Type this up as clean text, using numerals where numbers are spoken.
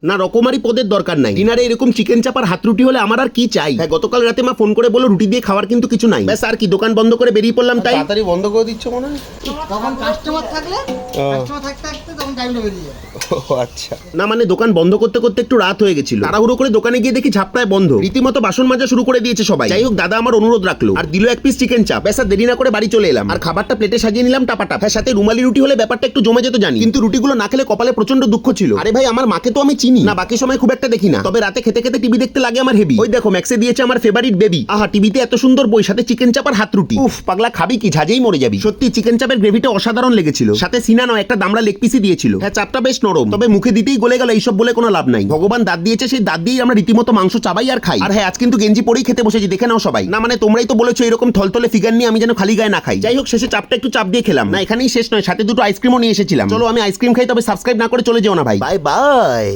না রকমারি পদের দরকার নাই, ডিনারে এরকম চিকেন চাপ আর হাত রুটি হলে আমার আর কি চাই। হ্যাঁ গতকাল রাতে মা ফোন করে বলল রুটি দিয়ে খাওয়ার কিন্তু কিছু নাই, ব্যাস আর কি, দোকান বন্ধ করে বেরিয়ে পড়লাম। তাই তাড়াতাড়ি বন্ধ করে দিচ্ছ মনে হয়। তখন কাস্টমার থাকলে কাস্টমার থাকতে থাকতে তখন টাইমটা বেরিয়ে যায়। ও আচ্ছা। না মানে দোকান বন্ধ করতে করতে একটু রাত হয়ে গেছিল, তাড়াহুড়ো করে দোকানে গিয়ে দেখি ঝাপটায় বন্ধ, রীতিমতো বাসন মাজা শুরু করে দিয়েছে সবাই। যাই হোক দাদা আমার অনুরোধ রাখলো আর দিল 1 পিস চিকেন চাপ, ব্যাস আর দেরি না করে বাড়ি চলে এলাম। আর খাবারটা প্লেটে সাজিয়ে নিলাম টাপাটা। হ্যাঁ সাথে রুমালি রুটি হলে ব্যাপারটা একটু জমে যেত জানি, কিন্তু রুটিগুলো না খেলে কপালে প্রচন্ড দুঃখ ছিল। আরে ভাই আমার মাকে তো আমি চিনি না, বাকি সময় খুব একটা দেখি না, তবে রাতে খেতে খেতে টিভি দেখতে লাগে আমার হেভি। ওই দেখো ম্যাক্সে দিয়েছে আমার ফেভারিট বেবি, আহা টিভিতে এত সুন্দর বই, সাথে চিকেন চাপ আর হাত রুটি, উফ পাগলা খাবি কি, ঝাঁঝেই মরে যাবি। সত্যি চিকেন চাপের গ্রেভিটা অসাধারণ লেগেছিল, সাথে সিনা নয় একটা দামড়া লেগ পিসই দিয়েছিল। হ্যাঁ চাপটা বেশ নরম, তবে মুখে দিতেই গলে গেল, এইসব বলে কোনো লাভ নাই। ভগবান দাঁত দিয়েছে, সেই দাঁত দিয়েই আমরা রীতিমতো মাংস চাবাই আর খাই। আর হ্যাঁ আজ কিন্তু গেঞ্জি পরেই খেতে বসেছি, দেখে নাও সবাই। না মানে তোমরাই তো বলেছো এরকম থলথলে ফিগার নিয়ে আমি যেন খালি গায়ে না খাই। যাই হোক শেষে চাপটা একটু চাপ দিয়ে খেলাম। না এখানেই শেষ নয়, সাথে দুটো আইসক্রিমও নিয়ে এসেছিলাম। চলো আমি আইসক্রিম খাই, তবে সাবস্ক্রাইব না করে চলে যেও না ভাই। Bye bye.